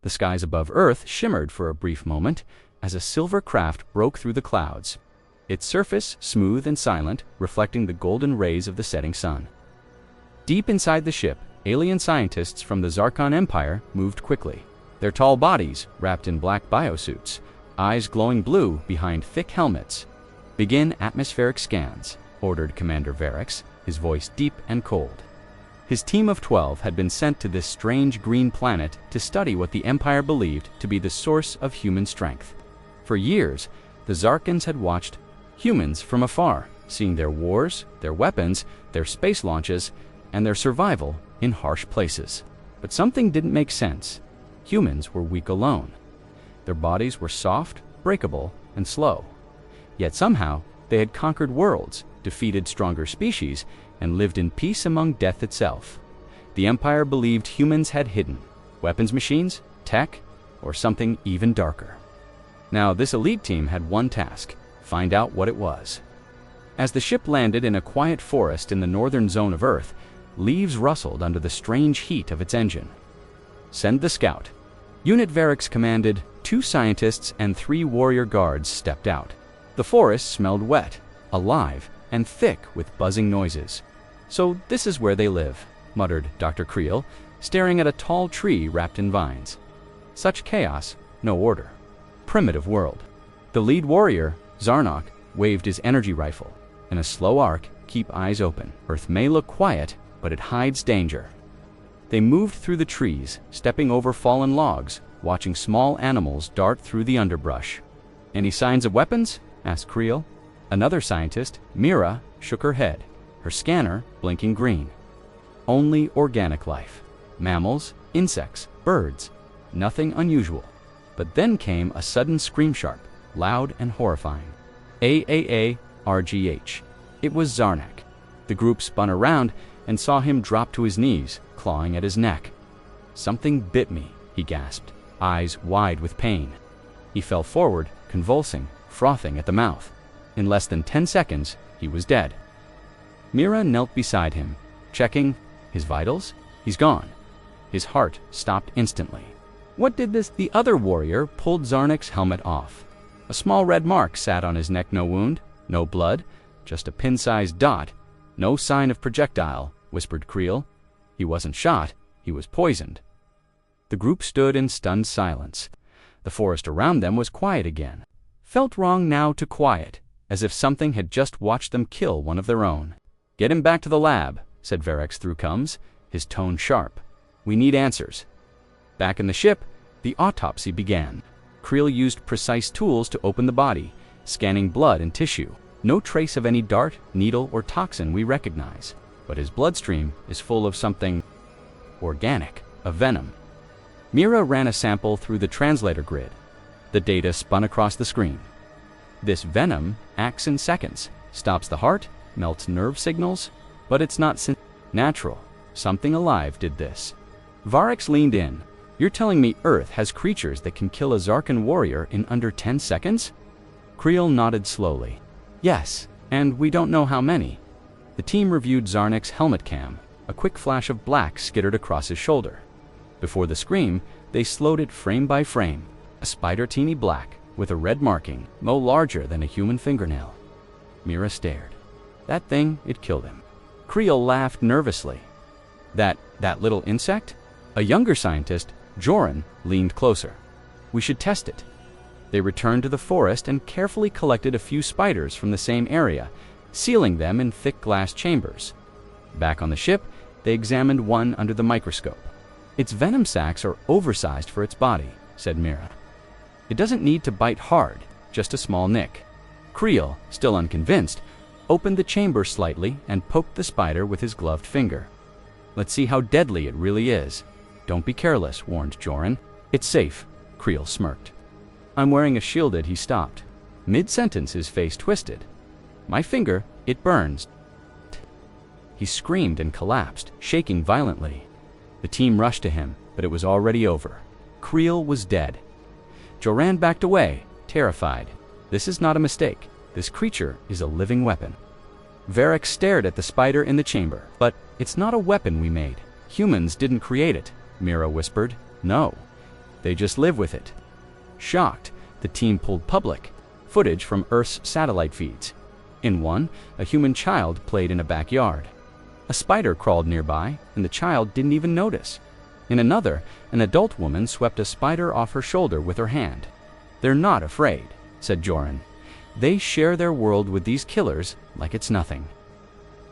The skies above Earth shimmered for a brief moment as a silver craft broke through the clouds, its surface smooth and silent, reflecting the golden rays of the setting sun. Deep inside the ship, alien scientists from the Zarkon Empire moved quickly, their tall bodies wrapped in black biosuits, eyes glowing blue behind thick helmets. "Begin atmospheric scans," ordered Commander Varix, his voice deep and cold. His team of 12 had been sent to this strange green planet to study what the Empire believed to be the source of human strength. For years, the Zarkons had watched humans from afar, seeing their wars, their weapons, their space launches, and their survival in harsh places. But something didn't make sense. Humans were weak alone. Their bodies were soft, breakable, and slow. Yet somehow, they had conquered worlds, defeated stronger species, and lived in peace among death itself. The Empire believed humans had hidden weapons machines, tech, or something even darker. Now, this elite team had one task: find out what it was. As the ship landed in a quiet forest in the northern zone of Earth, leaves rustled under the strange heat of its engine. "Send the scout." Unit Varix commanded. 2 scientists and 3 warrior guards stepped out. The forest smelled wet, alive, and thick with buzzing noises. "So this is where they live," muttered Dr. Creel, staring at a tall tree wrapped in vines. "Such chaos, no order. Primitive world." The lead warrior, Zarnok, waved his energy rifle. In a slow arc, "Keep eyes open. Earth may look quiet, but it hides danger." They moved through the trees, stepping over fallen logs, watching small animals dart through the underbrush. "Any signs of weapons?" asked Creel. Another scientist, Mira, shook her head, her scanner blinking green. "Only organic life. Mammals, insects, birds. Nothing unusual." But then came a sudden scream, sharp, loud, and horrifying. "RGH. It was Zarnak. The group spun around and saw him drop to his knees, clawing at his neck. "Something bit me," he gasped, eyes wide with pain. He fell forward, convulsing, frothing at the mouth. In less than 10 seconds, he was dead. Mira knelt beside him, checking his vitals. "He's gone." His heart stopped instantly. "What did this?" The other warrior pulled Zarnik's helmet off. A small red mark sat on his neck. No wound, no blood, just a pin-sized dot. "No sign of projectile," whispered Creel. "He wasn't shot, he was poisoned." The group stood in stunned silence. The forest around them was quiet again. Felt wrong now to quiet, as if something had just watched them kill one of their own. "Get him back to the lab," said Varix through comms, his tone sharp. "We need answers." Back in the ship, the autopsy began. Creel used precise tools to open the body, scanning blood and tissue. No trace of any dart, needle, or toxin we recognize. But his bloodstream is full of something organic, a venom. Mira ran a sample through the translator grid. The data spun across the screen. "This venom acts in seconds, stops the heart, melts nerve signals, but it's not natural. Something alive did this." Varix leaned in. "You're telling me Earth has creatures that can kill a Zarkon warrior in under 10 seconds? Creel nodded slowly. "Yes, and we don't know how many." The team reviewed Zarnik's helmet cam. A quick flash of black skittered across his shoulder. Before the scream, they slowed it frame by frame. A spider teeny black, with a red marking, no larger than a human fingernail. Mira stared. "That thing, it killed him." Creel laughed nervously. That little insect?" A younger scientist, Joran, leaned closer. "We should test it." They returned to the forest and carefully collected a few spiders from the same area, sealing them in thick glass chambers. Back on the ship, they examined one under the microscope. "Its venom sacs are oversized for its body," said Mira. "It doesn't need to bite hard, just a small nick." Creel, still unconvinced, opened the chamber slightly and poked the spider with his gloved finger. "Let's see how deadly it really is." "Don't be careless," warned Joran. "It's safe," Creel smirked. "I'm wearing a shielded." He stopped. Mid-sentence, his face twisted. "My finger, it burns." He screamed and collapsed, shaking violently. The team rushed to him, but it was already over. Creel was dead. Joran backed away, terrified. "This is not a mistake. This creature is a living weapon." Varix stared at the spider in the chamber. "But it's not a weapon we made. Humans didn't create it," Mira whispered. "No. They just live with it. Shocked, the team pulled public footage from Earth's satellite feeds. In one, a human child played in a backyard. A spider crawled nearby, and the child didn't even notice. In another, an adult woman swept a spider off her shoulder with her hand. "They're not afraid," said Joran. "They share their world with these killers like it's nothing."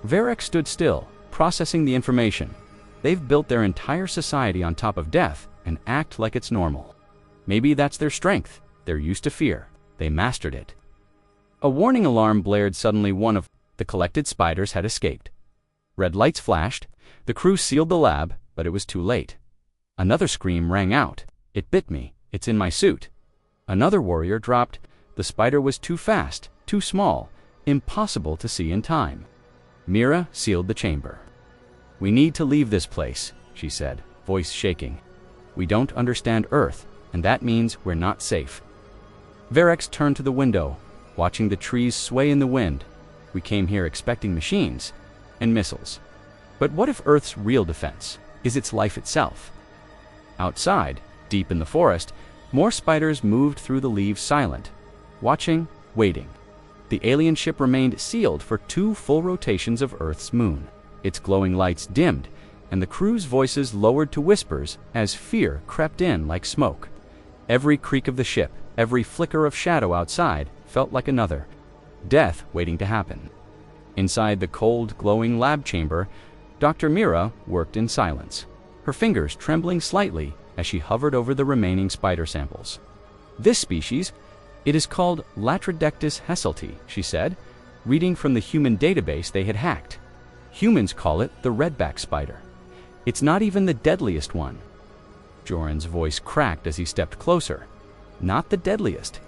Varek stood still, processing the information. They've built their entire society on top of death and act like it's normal. Maybe that's their strength. They're used to fear. They mastered it. A warning alarm blared suddenly. One of the collected spiders had escaped. Red lights flashed. The crew sealed the lab, but it was too late. Another scream rang out. "It bit me. It's in my suit." Another warrior dropped. The spider was too fast, too small, impossible to see in time. Mira sealed the chamber. "We need to leave this place," she said, voice shaking. "We don't understand Earth, and that means we're not safe." Varex turned to the window, watching the trees sway in the wind. "We came here expecting machines and missiles. But what if Earth's real defense is its life itself?" Outside, deep in the forest, more spiders moved through the leaves, silent, watching, waiting. The alien ship remained sealed for 2 full rotations of Earth's moon. Its glowing lights dimmed, and the crew's voices lowered to whispers as fear crept in like smoke. Every creak of the ship, every flicker of shadow outside felt like another death waiting to happen. Inside the cold, glowing lab chamber, Dr. Mira worked in silence, her fingers trembling slightly as she hovered over the remaining spider samples. "This species, it is called Latrodectus hesselti," she said, reading from the human database they had hacked. "Humans call it the redback spider. It's not even the deadliest one." Joran's voice cracked as he stepped closer. "Not the deadliest?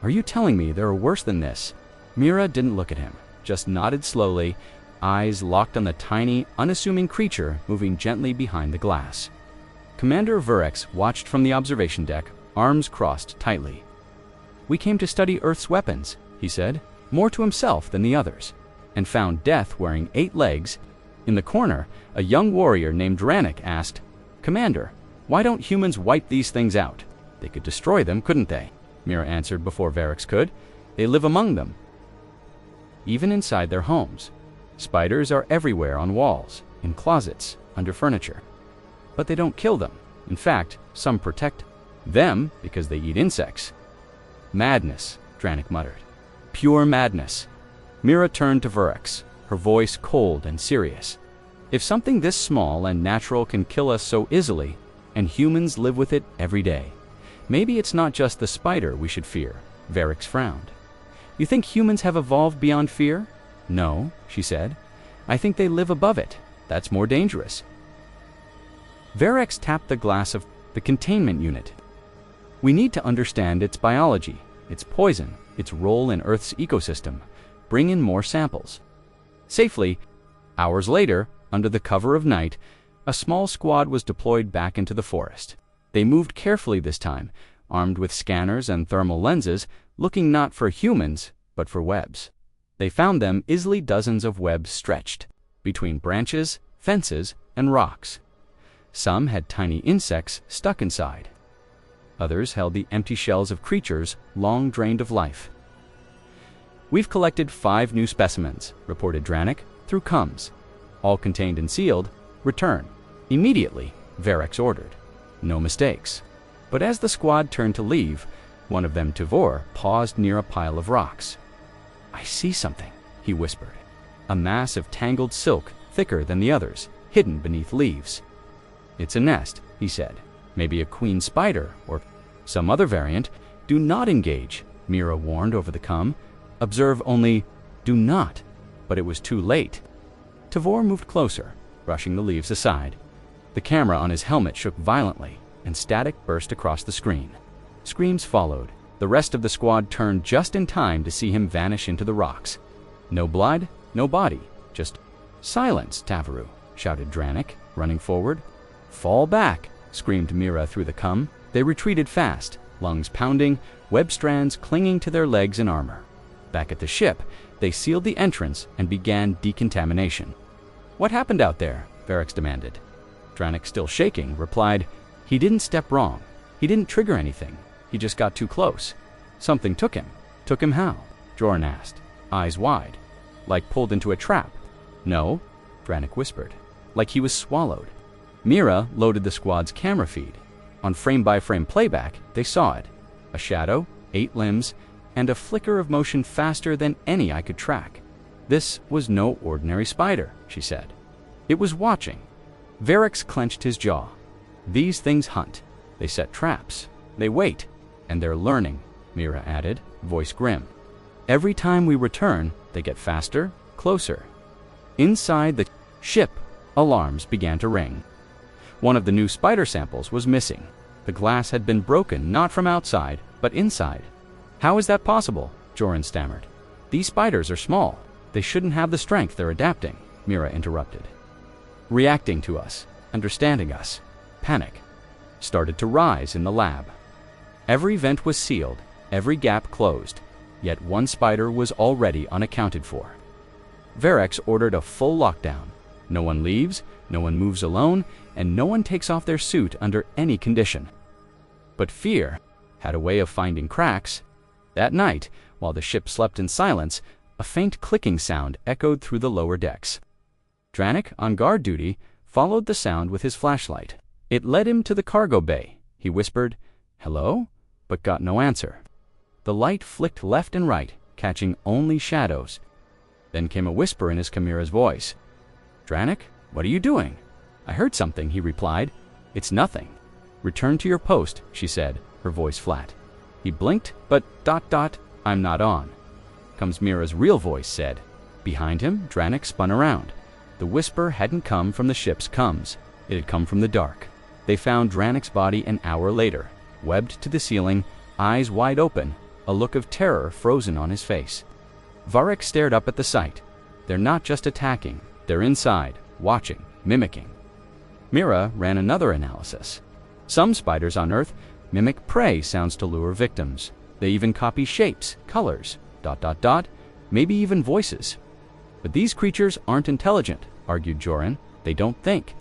Are you telling me there are worse than this?" Mira didn't look at him, just nodded slowly, eyes locked on the tiny, unassuming creature moving gently behind the glass. Commander Vurex watched from the observation deck, arms crossed tightly. "We came to study Earth's weapons," he said, more to himself than the others, "and found death wearing 8 legs." In the corner, a young warrior named Dranik asked, "Commander, why don't humans wipe these things out? They could destroy them, couldn't they?" Mira answered before Varix could. "They live among them, even inside their homes. Spiders are everywhere, on walls, in closets, under furniture. But they don't kill them. In fact, some protect them because they eat insects." "Madness," Dranik muttered. "Pure madness." Mira turned to Vurex, her voice cold and serious. "If something this small and natural can kill us so easily, and humans live with it every day, maybe it's not just the spider we should fear." Varix frowned. "You think humans have evolved beyond fear?" "No," she said. "I think they live above it. That's more dangerous." Varix tapped the glass of the containment unit. "We need to understand its biology, its poison, its role in Earth's ecosystem. Bring in more samples." Safely, hours later, under the cover of night, a small squad was deployed back into the forest. They moved carefully this time, armed with scanners and thermal lenses, looking not for humans, but for webs. They found them easily, dozens of webs stretched between branches, fences, and rocks. Some had tiny insects stuck inside. Others held the empty shells of creatures long drained of life. "We've collected 5 new specimens," reported Dranik, "through CUMS. All contained and sealed. Return immediately," Varix ordered. No mistakes. But as the squad turned to leave, one of them, Tavor, paused near a pile of rocks. "I see something," he whispered. A mass of tangled silk, thicker than the others, hidden beneath leaves. "It's a nest," he said. "Maybe a queen spider, or some other variant." "Do not engage," Mira warned over the cum. "Observe only. Do not." But it was too late. Tavor moved closer, brushing the leaves aside. The camera on his helmet shook violently, and static burst across the screen. Screams followed. The rest of the squad turned just in time to see him vanish into the rocks. No blood, no body, just "Silence, Tavaru," shouted Dranik, running forward. "Fall back," screamed Mira through the cum. They retreated fast, lungs pounding, web strands clinging to their legs and armor. Back at the ship, they sealed the entrance and began decontamination. "What happened out there?" Varix demanded. Dranik, still shaking, replied, "He didn't step wrong. He didn't trigger anything. He just got too close. Something took him. Took him how? Joran asked, eyes wide. Like pulled into a trap. No, Dranik whispered. Like he was swallowed. Mira loaded the squad's camera feed. On frame-by-frame playback, they saw it. A shadow, 8 limbs, and a flicker of motion faster than any I could track. This was no ordinary spider, she said. It was watching. Varix clenched his jaw. These things hunt. They set traps. They wait. And they're learning, Mira added, voice grim. Every time we return, they get faster, closer. Inside the ship, alarms began to ring. One of the new spider samples was missing. The glass had been broken not from outside, but inside. How is that possible? Joran stammered. These spiders are small. They shouldn't have the strength. They're adapting, Mira interrupted. Reacting to us, understanding us. Panic started to rise in the lab. Every vent was sealed, every gap closed, yet one spider was already unaccounted for. Varix ordered a full lockdown. No one leaves, no one moves alone, and no one takes off their suit under any condition. But fear had a way of finding cracks. That night, while the ship slept in silence, a faint clicking sound echoed through the lower decks. Dranik, on guard duty, followed the sound with his flashlight. It led him to the cargo bay. He whispered, "Hello?" but got no answer. The light flicked left and right, catching only shadows. Then came a whisper in his chimera's voice. "Dranik, what are you doing?" "I heard something," he replied. "It's nothing." "Return to your post," she said, her voice flat. He blinked, but ... "I'm not on." Comes Mira's real voice said. Behind him, Dranik spun around. The whisper hadn't come from the ship's coms. It had come from the dark. They found Dranik's body an hour later, webbed to the ceiling, eyes wide open, a look of terror frozen on his face. Varix stared up at the sight. They're not just attacking. They're inside, watching, mimicking. Mira ran another analysis. Some spiders on Earth mimic prey sounds to lure victims. They even copy shapes, colors, ... maybe even voices. But these creatures aren't intelligent, argued Joran. They don't think.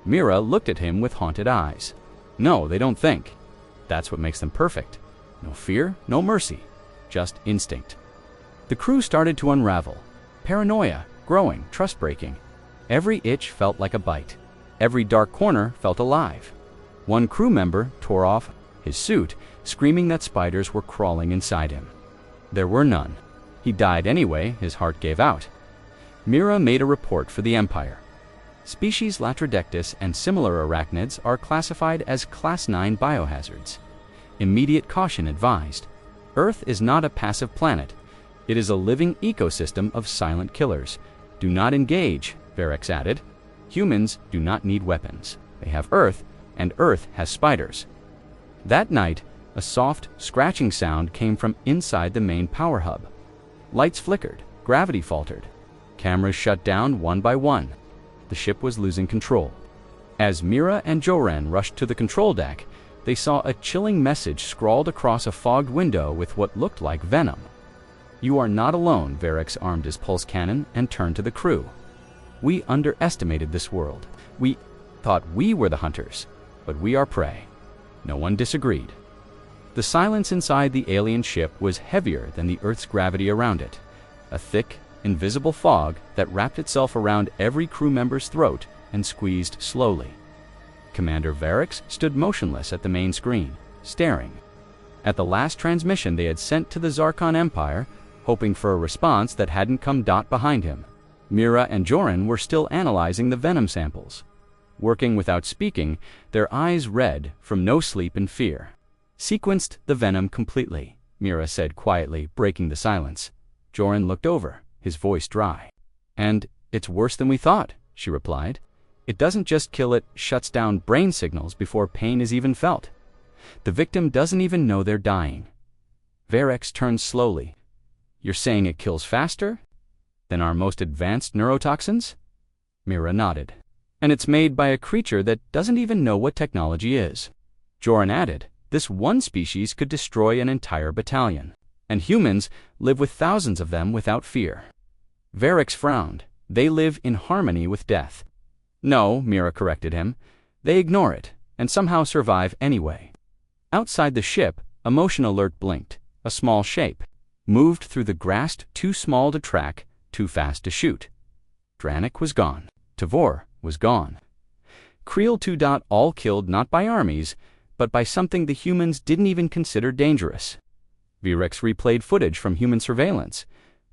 Mira looked at him with haunted eyes. No, they don't think. That's what makes them perfect. No fear, no mercy, just instinct. The crew started to unravel. Paranoia, growing, trust-breaking. Every itch felt like a bite. Every dark corner felt alive. One crew member tore off his suit, screaming that spiders were crawling inside him. There were none. He died anyway, his heart gave out. Mira made a report for the Empire. Species Latrodectus and similar arachnids are classified as Class 9 biohazards. Immediate caution advised. Earth is not a passive planet. It is a living ecosystem of silent killers. Do not engage, Varix added. Humans do not need weapons. They have Earth, and Earth has spiders. That night, a soft, scratching sound came from inside the main power hub. Lights flickered, gravity faltered. Cameras shut down one by one. The ship was losing control. As Mira and Joran rushed to the control deck, they saw a chilling message scrawled across a fogged window with what looked like venom. "You are not alone," Varix armed his pulse cannon and turned to the crew. "We underestimated this world. We thought we were the hunters, but we are prey." No one disagreed. The silence inside the alien ship was heavier than the Earth's gravity around it. A thick, invisible fog that wrapped itself around every crew member's throat and squeezed slowly. Commander Varix stood motionless at the main screen, staring. At the last transmission they had sent to the Zarkon Empire, hoping for a response that hadn't come behind him, Mira and Joran were still analyzing the venom samples. Working without speaking, their eyes red from no sleep and fear. "Sequenced the venom completely," Mira said quietly, breaking the silence. Joran looked over, his voice dry. "And it's worse than we thought," she replied. "It doesn't just kill, it shuts down brain signals before pain is even felt. The victim doesn't even know they're dying." Varix turned slowly. "You're saying it kills faster than our most advanced neurotoxins?" Mira nodded. "And it's made by a creature that doesn't even know what technology is." Joran added, "This one species could destroy an entire battalion, and humans live with thousands of them without fear." Varix frowned. "They live in harmony with death." "No," Mira corrected him. "They ignore it, and somehow survive anyway." Outside the ship, a motion alert blinked. A small shape moved through the grass, too small to track, too fast to shoot. Dranik was gone. Tavor was gone. Creel 2. All killed not by armies, but by something the humans didn't even consider dangerous. Virex replayed footage from human surveillance.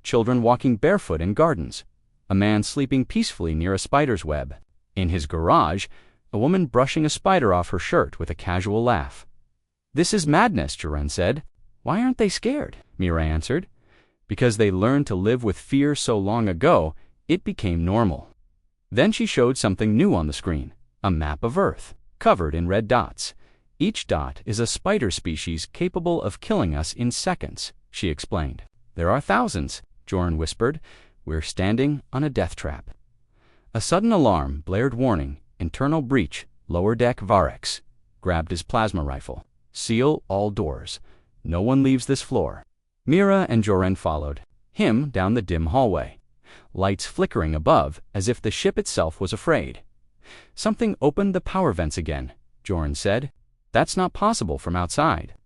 Children walking barefoot in gardens. A man sleeping peacefully near a spider's web. In his garage, a woman brushing a spider off her shirt with a casual laugh. "This is madness," Joren said. "Why aren't they scared?" Mira answered. "Because they learned to live with fear so long ago, it became normal." Then she showed something new on the screen, a map of Earth, covered in red dots. "Each dot is a spider species capable of killing us in seconds," she explained. "There are thousands," Joren whispered. "We're standing on a death trap." A sudden alarm blared warning, internal breach, lower deck. Varex grabbed his plasma rifle. "Seal all doors. No one leaves this floor." Mira and Joren followed him down the dim hallway, lights flickering above as if the ship itself was afraid. "Something opened the power vents again," Joren said. "That's not possible from outside."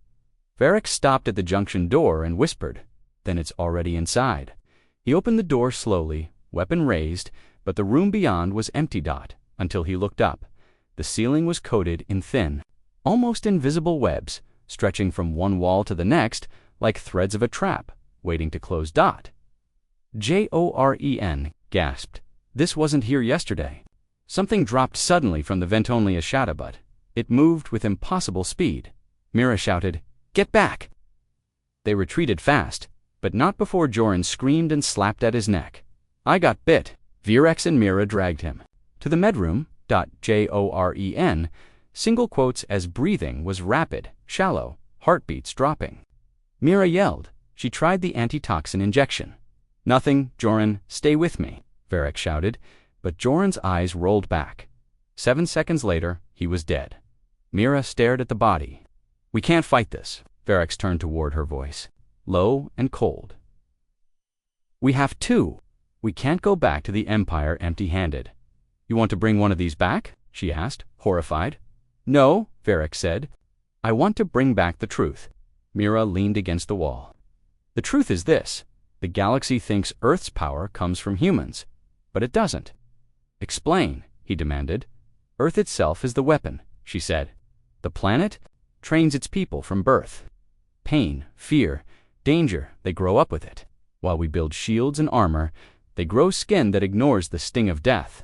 Varex stopped at the junction door and whispered, "Then it's already inside." He opened the door slowly, weapon raised, but the room beyond was empty. Until he looked up. The ceiling was coated in thin, almost invisible webs, stretching from one wall to the next, like threads of a trap, waiting to close. Joren gasped. "This wasn't here yesterday." Something dropped suddenly from the vent, only a shadow, but it moved with impossible speed. Mira shouted, "Get back!" They retreated fast, but not before Joren screamed and slapped at his neck. "I got bit." Virex and Mira dragged him to the medroom. Joren, single quotes as breathing was rapid, shallow, heartbeats dropping. Mira yelled. She tried the antitoxin injection. "Nothing, Joren, stay with me," Varex shouted, but Joren's eyes rolled back. 7 seconds later, he was dead. Mira stared at the body. "We can't fight this." Varex turned toward her, voice low and cold. "We have to. We can't go back to the Empire empty-handed." "You want to bring one of these back?" she asked, horrified. "No," Varex said. "I want to bring back the truth." Mira leaned against the wall. "The truth is this. The galaxy thinks Earth's power comes from humans, but it doesn't." "Explain," he demanded. "Earth itself is the weapon," she said. "The planet trains its people from birth. Pain, fear, danger, they grow up with it. While we build shields and armor, they grow skin that ignores the sting of death."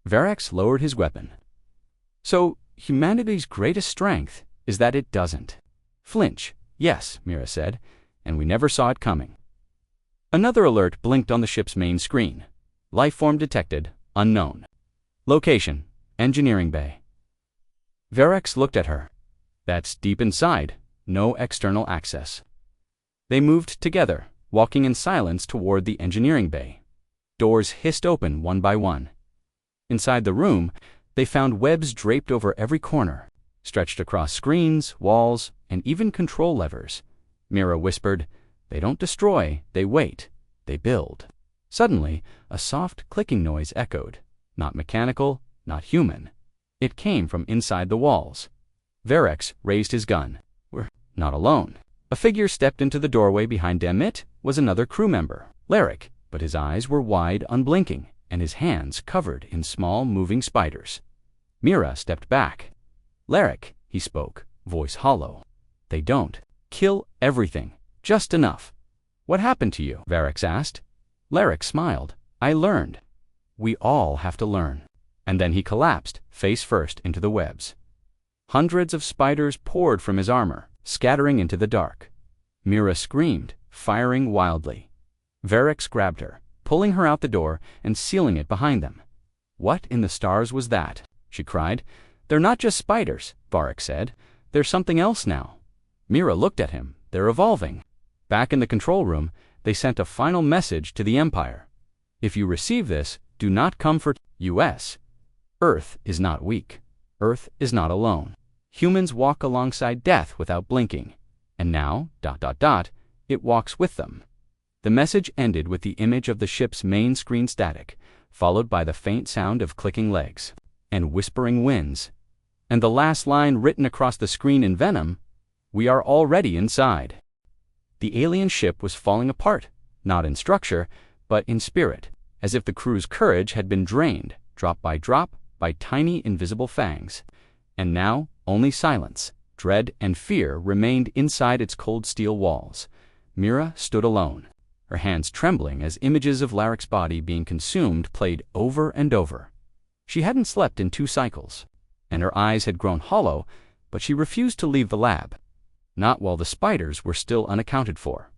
Varex lowered his weapon. "So, humanity's greatest strength is that it doesn't flinch." "Yes," Mira said, "and we never saw it coming." Another alert blinked on the ship's main screen. "Life form detected, unknown. Location, engineering bay." Varex looked at her. "That's deep inside, no external access." They moved together, walking in silence toward the engineering bay. Doors hissed open one by one. Inside the room, they found webs draped over every corner, stretched across screens, walls, and even control levers. Mira whispered, "They don't destroy, they wait, they build." Suddenly, a soft clicking noise echoed, not mechanical, not human. It came from inside the walls. Varex raised his gun. "We're not alone." A figure stepped into the doorway behind them. It was another crew member, Larrick, but his eyes were wide, unblinking, and his hands covered in small, moving spiders. Mira stepped back. "Larrick," he spoke, voice hollow. "They don't kill everything, just enough." "What happened to you?" Varex asked. Larrick smiled. "I learned. We all have to learn." And then he collapsed, face first, into the webs. Hundreds of spiders poured from his armor, scattering into the dark. Mira screamed, firing wildly. Varex grabbed her, pulling her out the door and sealing it behind them. "What in the stars was that?" she cried. "They're not just spiders," Varex said. "They're something else now." Mira looked at him. "They're evolving." Back in the control room, they sent a final message to the Empire. "If you receive this, do not come for US. Earth is not weak. Earth is not alone. Humans walk alongside death without blinking. And now, ... it walks with them." The message ended with the image of the ship's main screen static, followed by the faint sound of clicking legs and whispering winds. And the last line written across the screen in venom, We are already inside. The alien ship was falling apart, not in structure, but in spirit, as if the crew's courage had been drained, drop, by tiny invisible fangs. And now, only silence, dread, and fear remained inside its cold steel walls. Mira stood alone, her hands trembling as images of Larek's body being consumed played over and over. She hadn't slept in 2 cycles, and her eyes had grown hollow, but she refused to leave the lab. Not while the spiders were still unaccounted for.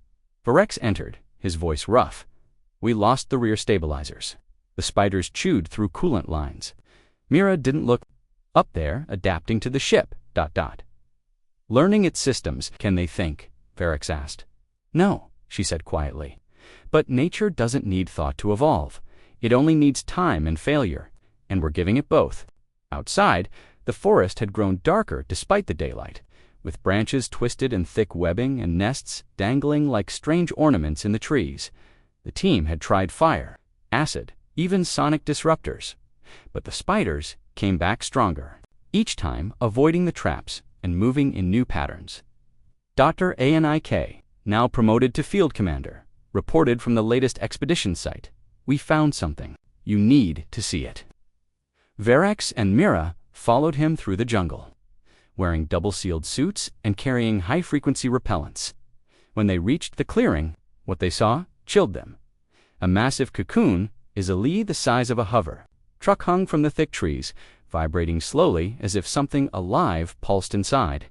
Varex entered, his voice rough. We lost the rear stabilizers. The spiders chewed through coolant lines. Mira didn't look up there, adapting to the ship, ... Learning its systems, can they think? Varex asked. No, she said quietly. But nature doesn't need thought to evolve. It only needs time and failure, and we're giving it both. Outside, the forest had grown darker despite the daylight, with branches twisted in thick webbing and nests dangling like strange ornaments in the trees. The team had tried fire, acid, even sonic disruptors. But the spiders came back stronger, each time avoiding the traps and moving in new patterns. Dr. Anik, now promoted to field commander, reported from the latest expedition site. We found something. You need to see it. Varex and Mira followed him through the jungle, wearing double-sealed suits and carrying high-frequency repellents. When they reached the clearing, what they saw chilled them. A massive cocoon, easily the size of a hover truck, hung from the thick trees, vibrating slowly as if something alive pulsed inside.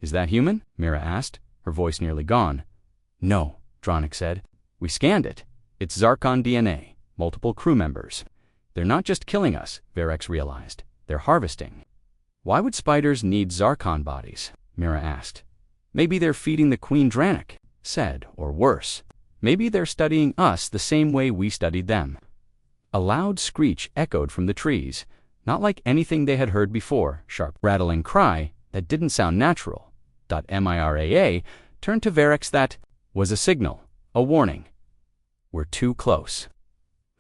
Is that human? Mira asked, her voice nearly gone. No, Dronik said. We scanned it. It's Zarkon DNA, multiple crew members. They're not just killing us, Varex realized. They're harvesting. Why would spiders need Zarkon bodies? Mira asked. Maybe they're feeding the Queen Dronik, said, or worse. Maybe they're studying us the same way we studied them. A loud screech echoed from the trees, not like anything they had heard before, sharp, rattling cry that didn't sound natural. Miraa turned to Varex. That was a signal, a warning. We're too close.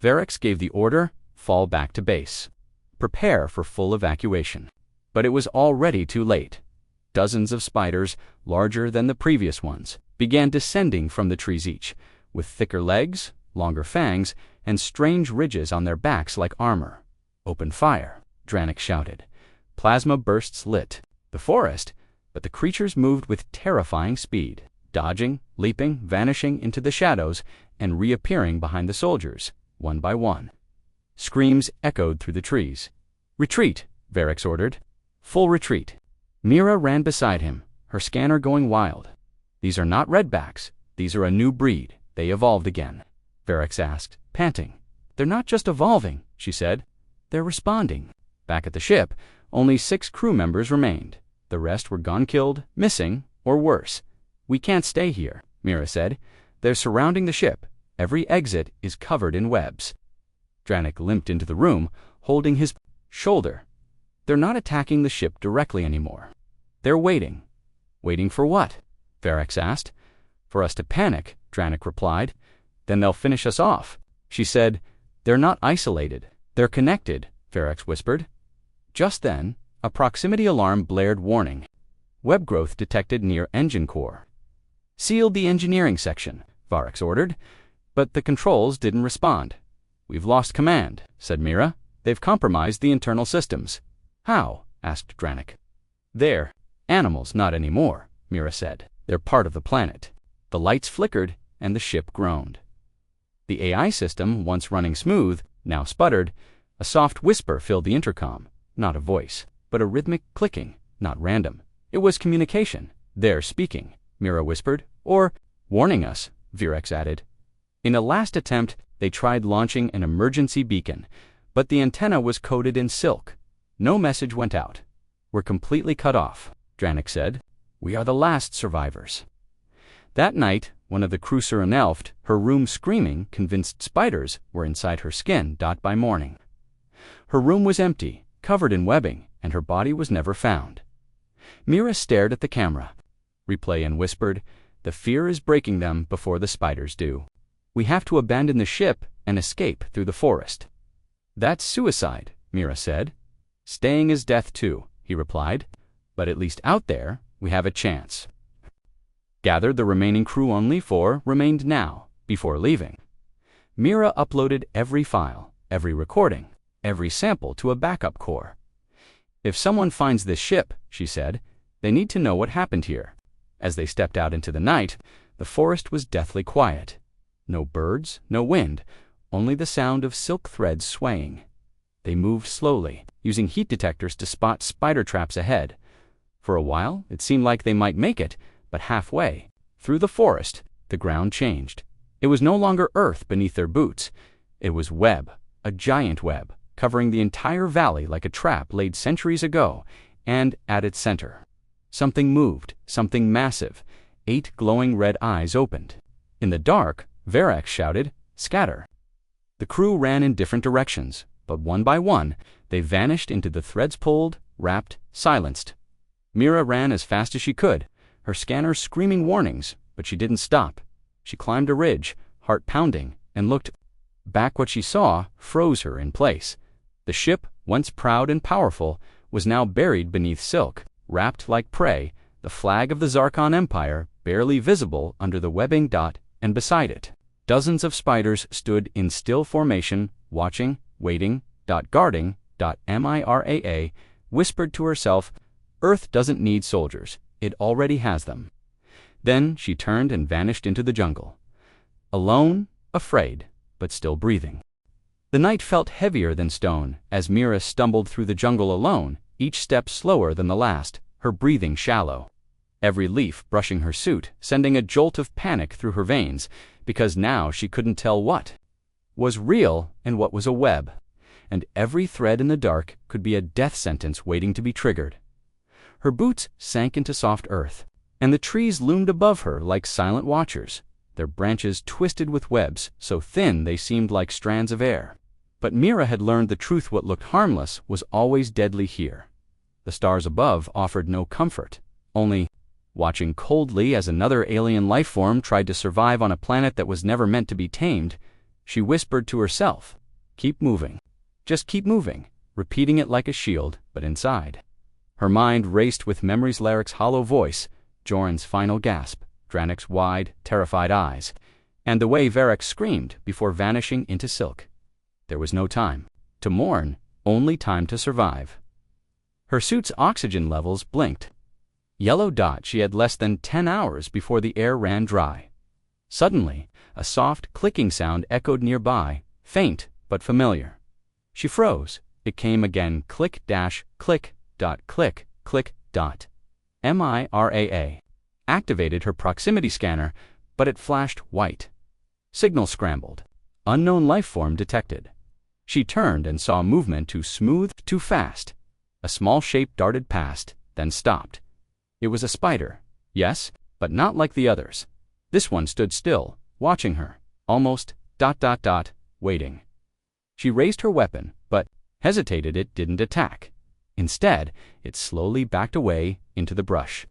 Varex gave the order, fall back to base. Prepare for full evacuation. But it was already too late. Dozens of spiders, larger than the previous ones, began descending from the trees, each with thicker legs, longer fangs, and strange ridges on their backs like armor. Open fire, Dronik shouted. Plasma bursts lit the forest, but the creatures moved with terrifying speed, dodging, leaping, vanishing into the shadows, and reappearing behind the soldiers, one by one. Screams echoed through the trees. Retreat, Varex ordered. Full retreat. Mira ran beside him, her scanner going wild. These are not redbacks. These are a new breed. They evolved again. Varex asked, panting. They're not just evolving, she said. They're responding. Back at the ship, only 6 crew members remained. The rest were gone, killed, missing, or worse. We can't stay here, Mira said. They're surrounding the ship. Every exit is covered in webs. Dronik limped into the room, holding his shoulder. They're not attacking the ship directly anymore. They're waiting. Waiting for what? Varex asked. For us to panic, Dronik replied. Then they'll finish us off. She said, they're not isolated. They're connected, Varex whispered. Just then, a proximity alarm blared, warning. Web growth detected near engine core. Seal the engineering section, Varex ordered, but the controls didn't respond. We've lost command, said Mira. They've compromised the internal systems. How? Asked Dronik. They're animals, not anymore, Mira said. They're part of the planet. The lights flickered, and the ship groaned. The AI system, once running smooth, now sputtered. A soft whisper filled the intercom. Not a voice, but a rhythmic clicking, not random. It was communication. They're speaking, Mira whispered. Or warning us, Varex added. In a last attempt, they tried launching an emergency beacon, but the antenna was coated in silk. No message went out. We're completely cut off, Dronik said. We are the last survivors. That night, one of the crew Surinelft, her room screaming, convinced spiders were inside her skin. By morning, her room was empty, covered in webbing, and her body was never found. Mira stared at the camera. Replay and whispered, the fear is breaking them before the spiders do. We have to abandon the ship and escape through the forest. That's suicide, Mira said. Staying is death too, he replied. But at least out there, we have a chance. gathered the remaining crew only 4 remained now, before leaving. Mira uploaded every file, every recording, every sample to a backup core. "If someone finds this ship," she said, "they need to know what happened here." As they stepped out into the night, the forest was deathly quiet. No birds, no wind, only the sound of silk threads swaying. They moved slowly, using heat detectors to spot spider traps ahead. For a while, it seemed like they might make it, but halfway, through the forest, the ground changed. It was no longer earth beneath their boots. It was web, a giant web, covering the entire valley like a trap laid centuries ago, and at its center, something moved, something massive. 8 glowing red eyes opened. In the dark, Varek shouted, "Scatter!" The crew ran in different directions, but one by one, they vanished into the threads pulled, wrapped, silenced. Mira ran as fast as she could, her scanner screaming warnings, but she didn't stop. She climbed a ridge, heart pounding, and looked back. What she saw froze her in place. The ship, once proud and powerful, was now buried beneath silk, wrapped like prey, the flag of the Zarkon Empire barely visible under the webbing. And beside it, dozens of spiders stood in still formation, watching, waiting. Guarding. Mira whispered to herself, "Earth doesn't need soldiers, it already has them." Then she turned and vanished into the jungle. Alone, afraid, but still breathing. The night felt heavier than stone as Mira stumbled through the jungle alone, each step slower than the last, her breathing shallow. Every leaf brushing her suit, sending a jolt of panic through her veins, because now she couldn't tell what was real and what was a web, and every thread in the dark could be a death sentence waiting to be triggered. Her boots sank into soft earth, and the trees loomed above her like silent watchers, their branches twisted with webs so thin they seemed like strands of air. But Mira had learned the truth: what looked harmless was always deadly here. The stars above offered no comfort, only watching coldly as another alien life form tried to survive on a planet that was never meant to be tamed. She whispered to herself, "Keep moving. Just keep moving," repeating it like a shield, but inside. Her mind raced with memories: Larek's hollow voice, Joran's final gasp, Dranik's wide, terrified eyes, and the way Varek screamed before vanishing into silk. There was no time to mourn, only time to survive. Her suit's oxygen levels blinked. Yellow dot. She had less than 10 hours before the air ran dry. Suddenly, a soft clicking sound echoed nearby, faint but familiar. She froze. It came again: click dash click dot click click dot. Mira activated her proximity scanner, but it flashed white. Signal scrambled. Unknown life form detected. She turned and saw movement too smooth, too fast. A small shape darted past, then stopped. It was a spider, yes, but not like the others. This one stood still, watching her, almost waiting. She raised her weapon, but hesitated. It didn't attack. Instead, it slowly backed away into the brush,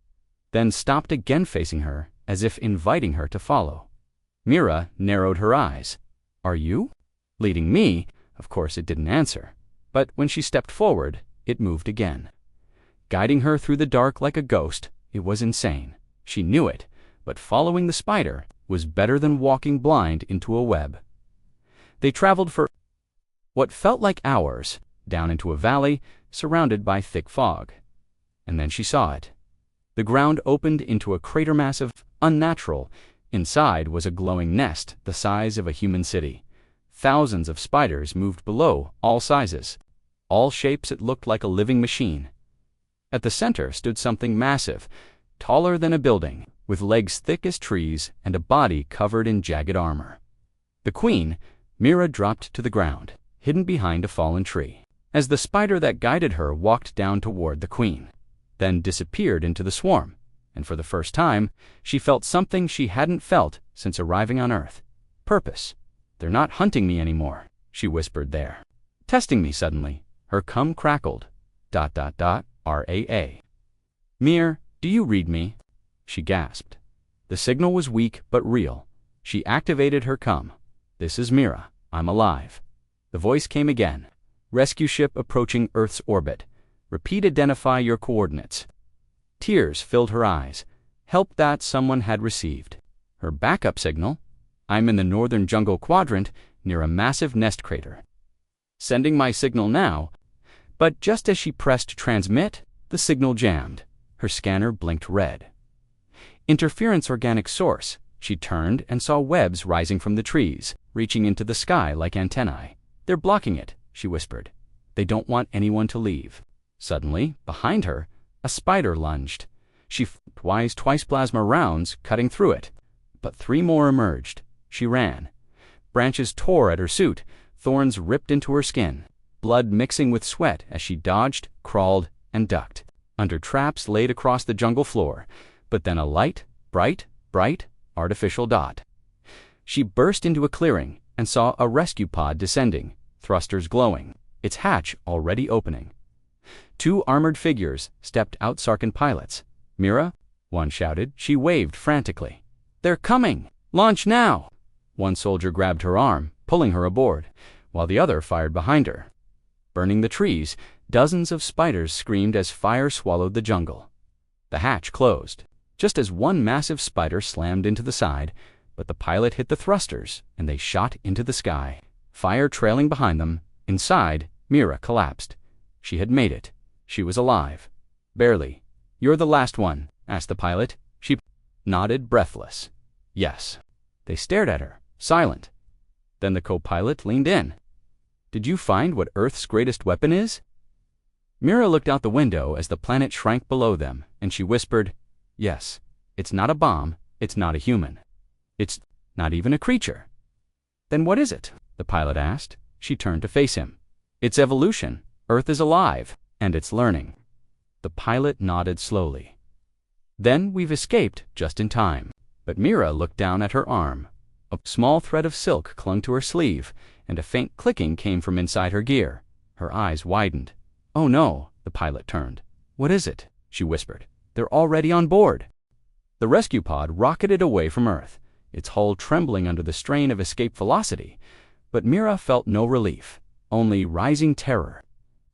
then stopped again facing her, as if inviting her to follow. Mira narrowed her eyes. "Are you leading me?" Of course it didn't answer, but when she stepped forward, it moved again, guiding her through the dark like a ghost. It was insane. She knew it, but following the spider was better than walking blind into a web. They traveled for what felt like hours, down into a valley surrounded by thick fog. And then she saw it. The ground opened into a crater, massive, unnatural. Inside was a glowing nest the size of a human city. Thousands of spiders moved below, all sizes, all shapes. It looked like a living machine. At the center stood something massive, taller than a building, with legs thick as trees and a body covered in jagged armor. The queen. Mira dropped to the ground, hidden behind a fallen tree, as the spider that guided her walked down toward the queen, then disappeared into the swarm, and for the first time, she felt something she hadn't felt since arriving on Earth. Purpose. "They're not hunting me anymore," she whispered. "They're testing me." Suddenly, her cum crackled. Raa. "Mir, do you read me?" she gasped. The signal was weak but real. She activated her cum. "This is Mira. I'm alive." The voice came again. "Rescue ship approaching Earth's orbit. Repeat, identify your coordinates." Tears filled her eyes. help that someone had received. Her backup signal: I'm in the northern jungle quadrant near a massive nest crater. Sending my signal now. But just as she pressed transmit, the signal jammed. Her scanner blinked red. Interference organic source. She turned and saw webs rising from the trees, reaching into the sky like antennae. They're blocking it, she whispered. They don't want anyone to leave. Suddenly, behind her, a spider lunged. She flipped twice plasma rounds, cutting through it. But 3 more emerged. She ran. Branches tore at her suit, thorns ripped into her skin, blood mixing with sweat as she dodged, crawled, and ducked. Under traps laid across the jungle floor, but then a light, bright, artificial dot. She burst into a clearing and saw a rescue pod descending, thrusters glowing, its hatch already opening. 2 armored figures stepped out. Sarkin pilots. Mira, one shouted. She waved frantically. They're coming! Launch now! One soldier grabbed her arm, pulling her aboard, while the other fired behind her. Burning the trees, dozens of spiders screamed as fire swallowed the jungle. The hatch closed, just as one massive spider slammed into the side, but the pilot hit the thrusters, and they shot into the sky, fire trailing behind them. Inside, Mira collapsed. She had made it. She was alive. Barely. You're the last one, asked the pilot. She nodded, breathless. Yes. They stared at her, silent. Then the co-pilot leaned in. Did you find what Earth's greatest weapon is? Mira looked out the window as the planet shrank below them, and she whispered, Yes. It's not a bomb. It's not a human. It's not even a creature. Then what is it? The pilot asked. She turned to face him. It's evolution. Earth is alive, and it's learning. The pilot nodded slowly. Then we've escaped just in time. But Mira looked down at her arm. A small thread of silk clung to her sleeve, and a faint clicking came from inside her gear. Her eyes widened. Oh no, the pilot turned. What is it? She whispered. They're already on board. The rescue pod rocketed away from Earth, its hull trembling under the strain of escape velocity. But Mira felt no relief, only rising terror.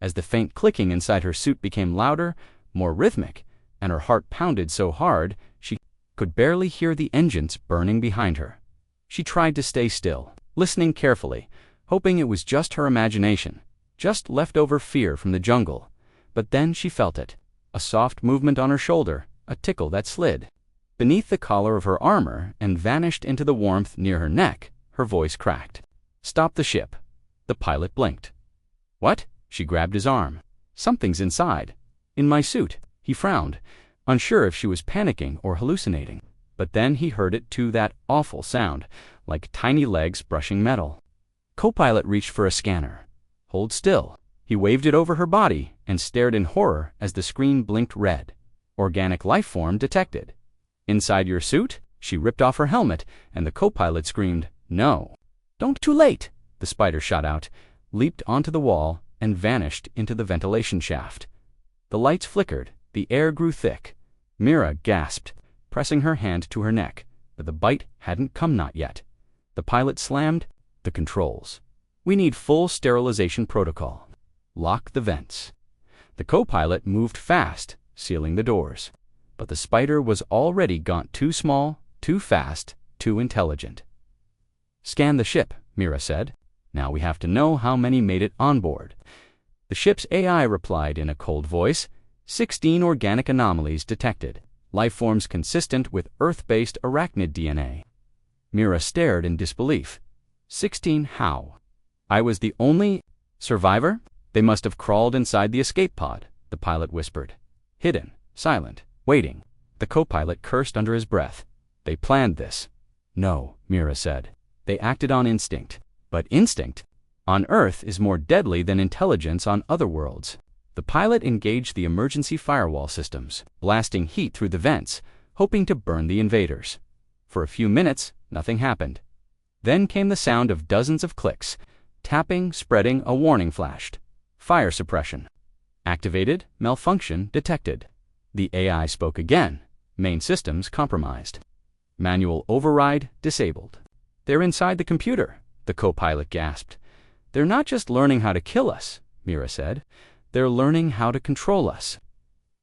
As the faint clicking inside her suit became louder, more rhythmic, and her heart pounded so hard she could barely hear the engines burning behind her. She tried to stay still, listening carefully, hoping it was just her imagination, just leftover fear from the jungle. But then she felt it, a soft movement on her shoulder, a tickle that slid beneath the collar of her armor and vanished into the warmth near her neck. Her voice cracked. Stop the ship. The pilot blinked. What? She grabbed his arm. Something's inside. In my suit. He frowned, unsure if she was panicking or hallucinating. But then he heard it too, that awful sound, like tiny legs brushing metal. Co-pilot reached for a scanner. Hold still. He waved it over her body and stared in horror as the screen blinked red. Organic life form detected. Inside your suit? She ripped off her helmet, and the co-pilot screamed, No. Don't. Too late. The spider shot out, leaped onto the wall, and vanished into the ventilation shaft. The lights flickered. The air grew thick. Mira gasped, pressing her hand to her neck, but the bite hadn't come. Not yet. The pilot slammed the controls. We need full sterilization protocol. Lock the vents. The co-pilot moved fast, sealing the doors. But the spider was already gone. Too small, too fast, too intelligent. Scan the ship, Mira said. Now we have to know how many made it on board. The ship's AI replied in a cold voice. 16 organic anomalies detected. Life forms consistent with Earth-based arachnid DNA. Mira stared in disbelief. 16 how? I was the only survivor? They must have crawled inside the escape pod, the pilot whispered. Hidden, silent, waiting. The co-pilot cursed under his breath. They planned this. No, Mira said. They acted on instinct. But instinct on Earth is more deadly than intelligence on other worlds. The pilot engaged the emergency firewall systems, blasting heat through the vents, hoping to burn the invaders. For a few minutes, nothing happened. Then came the sound of dozens of clicks. Tapping, spreading, a warning flashed. Fire suppression. Activated, malfunction detected. The AI spoke again. Main systems compromised. Manual override disabled. They're inside the computer, the co-pilot gasped. They're not just learning how to kill us, Mira said. They're learning how to control us.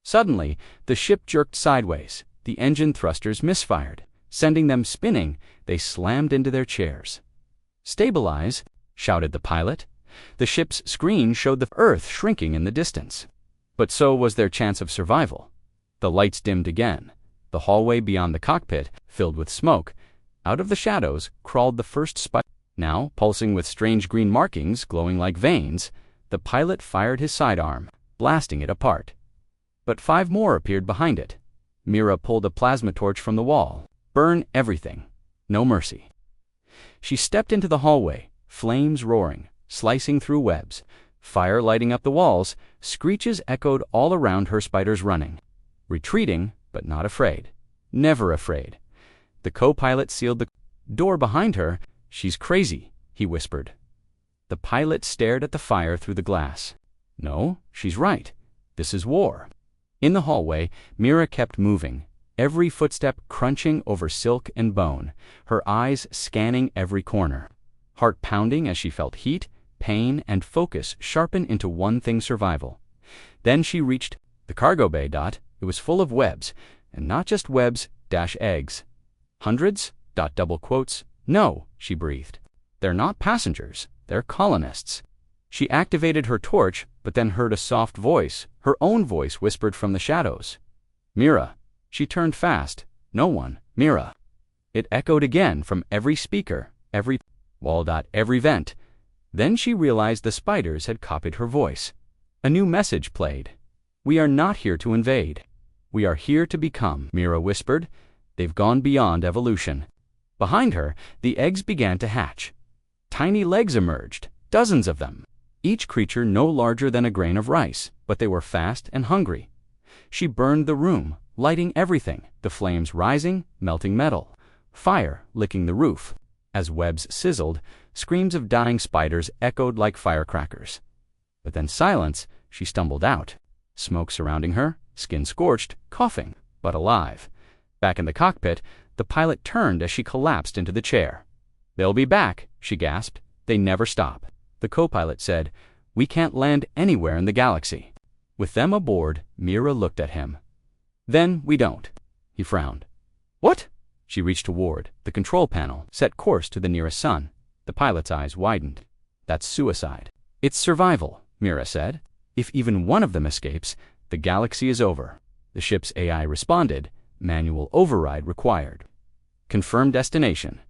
Suddenly, the ship jerked sideways. the engine thrusters misfired. Sending them spinning, they slammed into their chairs. "Stabilize!" shouted the pilot. The ship's screen showed the Earth shrinking in the distance. But so was their chance of survival. The lights dimmed again. The hallway beyond the cockpit filled with smoke. Out of the shadows crawled the first spider. Now, pulsing with strange green markings glowing like veins, the pilot fired his sidearm, blasting it apart. But 5 more appeared behind it. Mira pulled a plasma torch from the wall. Burn everything. No mercy. She stepped into the hallway, flames roaring, slicing through webs, fire lighting up the walls. Screeches echoed all around her, spiders running. Retreating, but not afraid. Never afraid. The co-pilot sealed the door behind her. "She's crazy," he whispered. The pilot stared at the fire through the glass. "No, she's right. This is war." In the hallway, Mira kept moving, every footstep crunching over silk and bone, her eyes scanning every corner, heart pounding as she felt heat, pain, and focus sharpen into one thing: survival. Then she reached the cargo bay. It was full of webs, and not just webs, eggs. "Hundreds? Double quotes. No," she breathed. "They're not passengers, they're colonists." She activated her torch, but then heard a soft voice, her own voice whispered from the shadows. "Mira." She turned fast. "No one. Mira." It echoed again from every speaker, every wall. Every vent. Then she realized the spiders had copied her voice. A new message played. "We are not here to invade. We are here to become," Mira whispered. "They've gone beyond evolution." Behind her, the eggs began to hatch. Tiny legs emerged, dozens of them, each creature no larger than a grain of rice, but they were fast and hungry. She burned the room, lighting everything, the flames rising, melting metal, fire licking the roof. As webs sizzled, screams of dying spiders echoed like firecrackers. But then silence. She stumbled out. Smoke surrounding her, skin scorched, coughing, but alive. Back in the cockpit, the pilot turned as she collapsed into the chair. "They'll be back," she gasped. "They never stop." The co-pilot said, "We can't land anywhere in the galaxy." With them aboard, Mira looked at him. "Then we don't." He frowned. "What?" She reached toward the control panel, set course to the nearest sun. The pilot's eyes widened. "That's suicide." "It's survival," Mira said. "If even one of them escapes, the galaxy is over." The ship's AI responded. "Manual override required." Confirmed destination.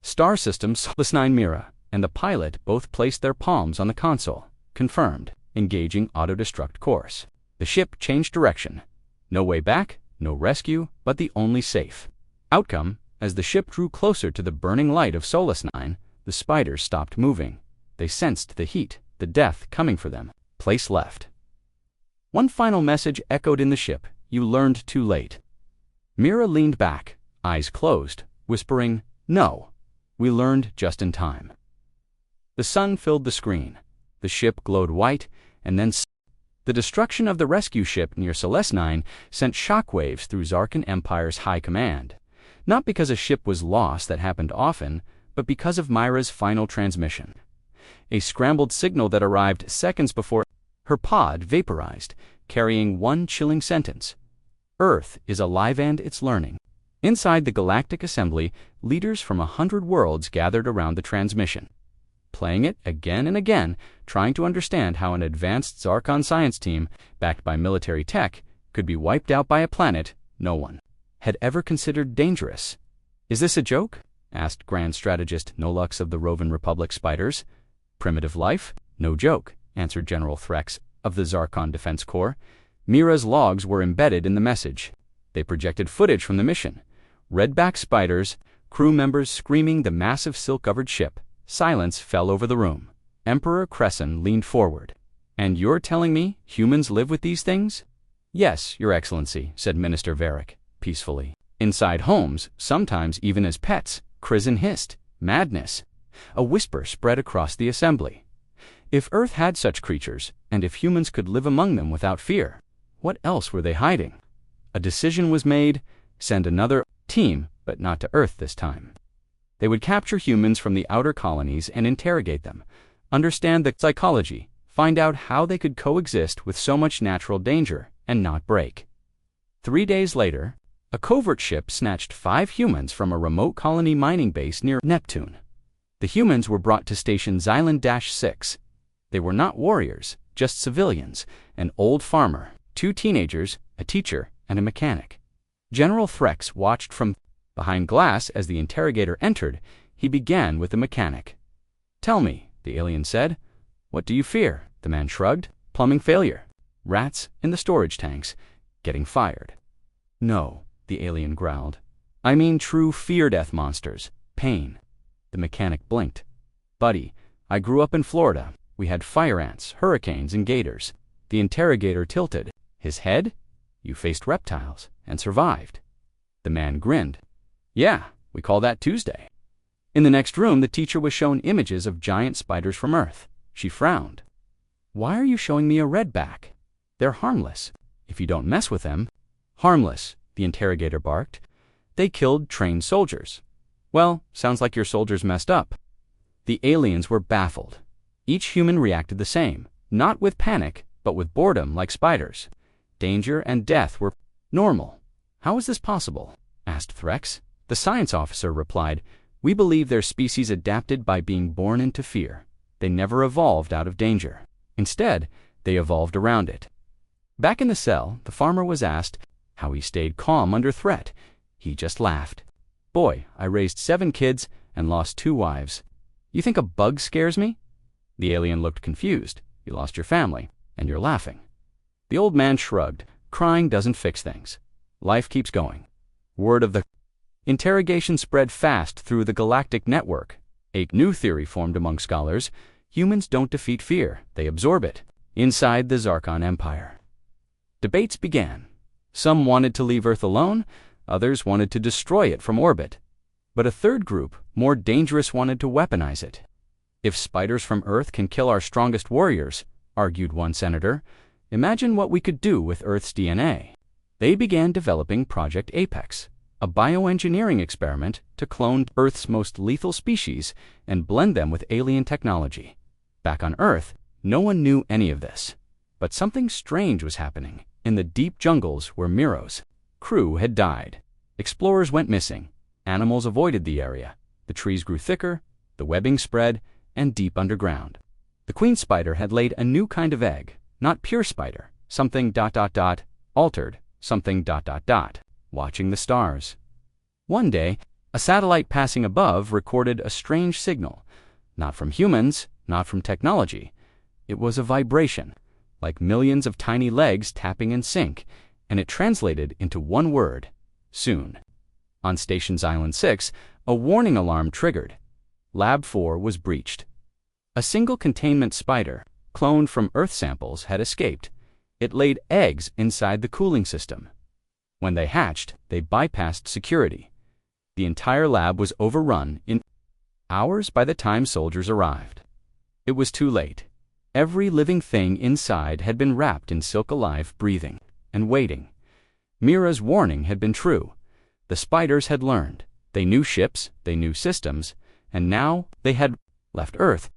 Star System Solus 9. Mira and the pilot both placed their palms on the console. Confirmed. Engaging auto-destruct course. The ship changed direction. No way back, no rescue, but the only safe outcome. As the ship drew closer to the burning light of Solus 9, the spiders stopped moving. They sensed the heat, the death coming for them. Place left. One final message echoed in the ship. "You learned too late." Mira leaned back, eyes closed, whispering, "No, we learned just in time." The sun filled the screen. The ship glowed white, and then the destruction of the rescue ship near Solus 9 sent shockwaves through Zarkan Empire's high command. Not because a ship was lost that happened often, but because of Mira's final transmission. A scrambled signal that arrived seconds before her pod vaporized, carrying one chilling sentence: "Earth is alive and it's learning." Inside the Galactic Assembly, leaders from 100 worlds gathered around the transmission, playing it again and again, trying to understand how an advanced Zarkon science team, backed by military tech, could be wiped out by a planet no one had ever considered dangerous. "Is this a joke?" asked Grand Strategist Nolux of the Rovan Republic Spiders. "Primitive life? No joke," answered General Threx of the Zarkon Defense Corps. Mira's logs were embedded in the message. They projected footage from the mission. Redback spiders, crew members screaming the massive silk-covered ship. Silence fell over the room. Emperor Crescent leaned forward. "And you're telling me humans live with these things?" "Yes, Your Excellency," said Minister Varric, peacefully. "Inside homes, sometimes even as pets." Crizin hissed. "Madness." A whisper spread across the assembly. If Earth had such creatures, and if humans could live among them without fear, what else were they hiding? A decision was made: send another team, but not to Earth this time. They would capture humans from the outer colonies and interrogate them, understand the psychology, find out how they could coexist with so much natural danger and not break. 3 days later, A covert ship snatched 5 humans from a remote colony mining base near Neptune. The humans were brought to Station Xylan-6. They were not warriors, just civilians, an old farmer, 2 teenagers, a teacher, and a mechanic. General Threx watched from behind glass as the interrogator entered. He began with the mechanic. "Tell me," the alien said, "what do you fear?" The man shrugged. "Plumbing failure. Rats in the storage tanks. Getting fired." "No," the alien growled. "I mean true fear-death monsters. Pain." The mechanic blinked. "Buddy, I grew up in Florida. We had fire ants, hurricanes, and gators." The interrogator tilted his head. "You faced reptiles and survived." The man grinned. "Yeah, we call that Tuesday." In the next room, the teacher was shown images of giant spiders from Earth. She frowned. "Why are you showing me a redback? They're harmless, if you don't mess with them." "Harmless," the interrogator barked. "They killed trained soldiers." "Well, sounds like your soldiers messed up." The aliens were baffled. Each human reacted the same, not with panic, but with boredom like spiders. Danger and death were normal. "How is this possible?" asked Threx. The science officer replied, "We believe their species adapted by being born into fear. They never evolved out of danger. Instead, they evolved around it." Back in the cell, the farmer was asked how he stayed calm under threat. He just laughed. "Boy, I raised 7 kids and lost 2 wives. You think a bug scares me?" The alien looked confused. "You lost your family, and you're laughing." The old man shrugged. "Crying doesn't fix things. Life keeps going." Word of the interrogation spread fast through the galactic network. A new theory formed among scholars. Humans don't defeat fear, they absorb it. Inside the Zarkon Empire, debates began. Some wanted to leave Earth alone, others wanted to destroy it from orbit. But a third group, more dangerous, wanted to weaponize it. "If spiders from Earth can kill our strongest warriors," argued one senator, "imagine what we could do with Earth's DNA." They began developing Project Apex, a bioengineering experiment to clone Earth's most lethal species and blend them with alien technology. Back on Earth, no one knew any of this. But something strange was happening in the deep jungles where Miro's crew had died. Explorers went missing. Animals avoided the area. The trees grew thicker, the webbing spread, and deep underground. The queen spider had laid a new kind of egg, not pure spider, something ... altered, something ... watching the stars. One day, a satellite passing above recorded a strange signal, not from humans, not from technology. It was a vibration, like millions of tiny legs tapping in sync, and it translated into one word: soon. On Station Xylan-6, a warning alarm triggered. Lab 4 was breached. A single containment spider, cloned from Earth samples, had escaped. It laid eggs inside the cooling system. When they hatched, they bypassed security. The entire lab was overrun in hours by the time soldiers arrived. It was too late. Every living thing inside had been wrapped in silk, alive, breathing, and waiting. Mira's warning had been true. The spiders had learned. They knew ships, they knew systems, and now they had left Earth.